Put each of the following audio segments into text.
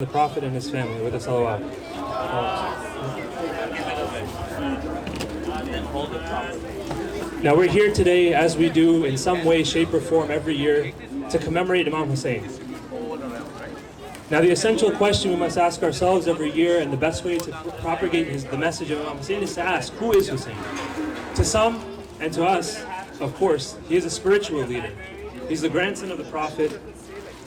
the Prophet and his family with a salawat. Now we're here today, as we do in some way, shape or form every year, to commemorate Imam Hussain. Now the essential question we must ask ourselves every year, and the best way to propagate the message of Imam Hussain, is to ask, who is Hussain? To some, and to us, of course, he is a spiritual leader. He's the grandson of the Prophet.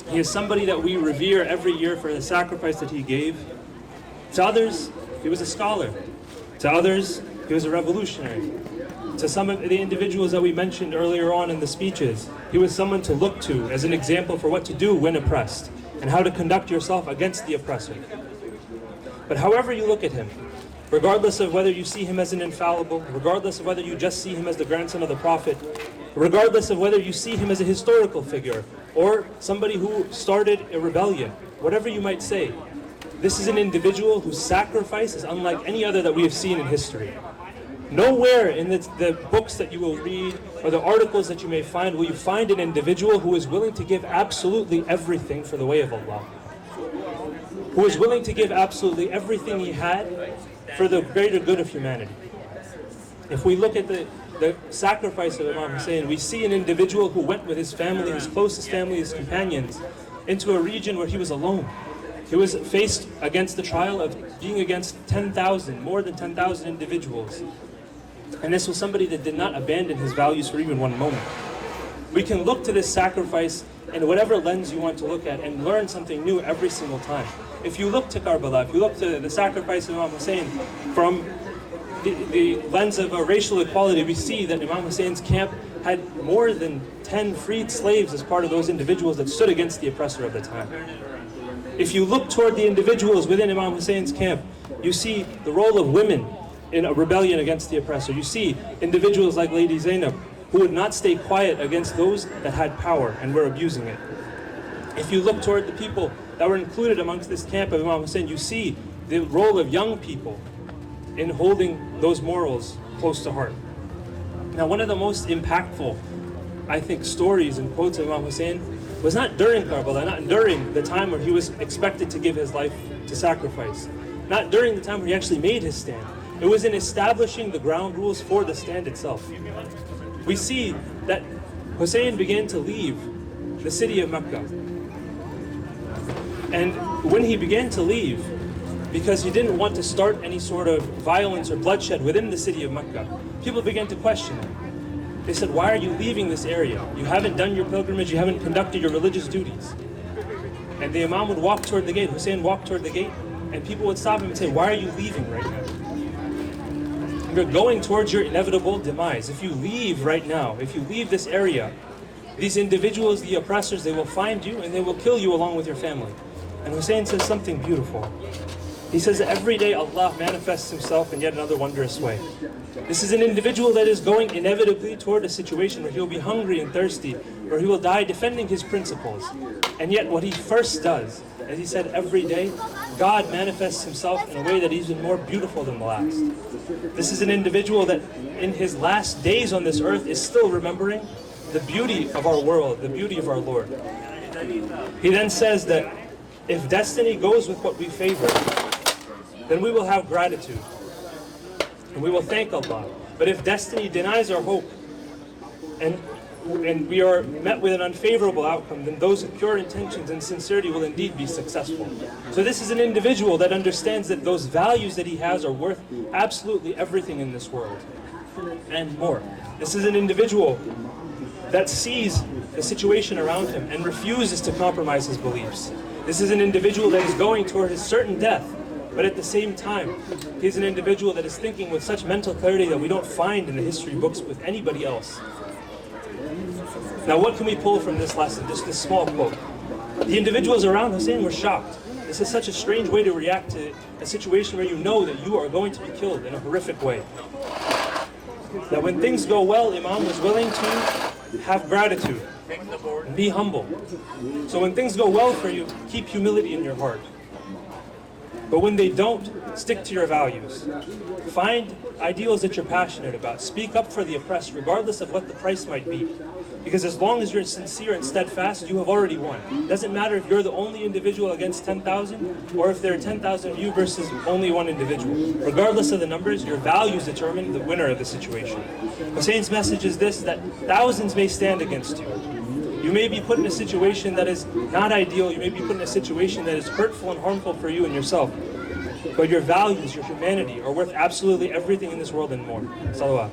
He is somebody that we revere every year for the sacrifice that he gave. To others, he was a scholar. To others, he was a revolutionary. To some of the individuals that we mentioned earlier on in the speeches, he was someone to look to as an example for what to do when oppressed and how to conduct yourself against the oppressor. But however you look at him, regardless of whether you see him as an infallible, regardless of whether you just see him as the grandson of the Prophet, regardless of whether you see him as a historical figure or somebody who started a rebellion, whatever you might say, this is an individual whose sacrifice is unlike any other that we have seen in history. Nowhere in the books that you will read or the articles that you may find will you find an individual who is willing to give absolutely everything for the way of Allah, who is willing to give absolutely everything he had for the greater good of humanity. If we look at the sacrifice of Imam Hussain, we see an individual who went with his family, his closest family, his companions, into a region where he was alone. He was faced against the trial of being against 10,000, more than 10,000 individuals. And this was somebody that did not abandon his values for even one moment. We can look to this sacrifice in whatever lens you want to look at and learn something new every single time. If you look to Karbala, if you look to the sacrifice of Imam Hussain from the lens of racial equality, we see that Imam Hussein's camp had more than 10 freed slaves as part of those individuals that stood against the oppressor of the time. If you look toward the individuals within Imam Hussein's camp, you see the role of women in a rebellion against the oppressor. You see individuals like Lady Zainab, who would not stay quiet against those that had power and were abusing it. If you look toward the people that were included amongst this camp of Imam Hussain, you see the role of young people in holding those morals close to heart. Now, one of the most impactful, I think, stories and quotes of Imam Hussain was not during Karbala, not during the time where he was expected to give his life to sacrifice, not during the time where he actually made his stand. It was in establishing the ground rules for the stand itself. We see that Hussain began to leave the city of Mecca. And when he began to leave, because he didn't want to start any sort of violence or bloodshed within the city of Mecca, people began to question him. They said, why are you leaving this area? You haven't done your pilgrimage, you haven't conducted your religious duties. And the Imam would walk toward the gate, Hussain walked toward the gate, and people would stop him and say, why are you leaving right now? You're going towards your inevitable demise. If you leave right now, if you leave this area, these individuals, the oppressors, they will find you and they will kill you along with your family. And Hussain says something beautiful. He says that every day Allah manifests himself in yet another wondrous way. This is an individual that is going inevitably toward a situation where he'll be hungry and thirsty, where he will die defending his principles. And yet what he first does, as he said, every day, God manifests himself in a way that is even more beautiful than the last. This is an individual that in his last days on this earth is still remembering the beauty of our world, the beauty of our Lord. He then says that if destiny goes with what we favor, then we will have gratitude and we will thank Allah. But if destiny denies our hope and we are met with an unfavorable outcome, then those with pure intentions and sincerity will indeed be successful. So this is an individual that understands that those values that he has are worth absolutely everything in this world and more. This is an individual that sees the situation around him and refuses to compromise his beliefs. This is an individual that is going toward his certain death, but at the same time, he's an individual that is thinking with such mental clarity that we don't find in the history books with anybody else. Now, what can we pull from this lesson, just this small quote? The individuals around Hussain were shocked. This is such a strange way to react to a situation where you know that you are going to be killed in a horrific way. That when things go well, Imam was willing to have gratitude and be humble. So when things go well for you, keep humility in your heart. But when they don't, stick to your values. Find ideals that you're passionate about. Speak up for the oppressed, regardless of what the price might be. Because as long as you're sincere and steadfast, you have already won. It doesn't matter if you're the only individual against 10,000 or if there are 10,000 of you versus only one individual. Regardless of the numbers, your values determine the winner of the situation. Hussein's message is this, that thousands may stand against you. You may be put in a situation that is not ideal. You may be put in a situation that is hurtful and harmful for you and yourself. But your values, your humanity, are worth absolutely everything in this world and more. Salawat.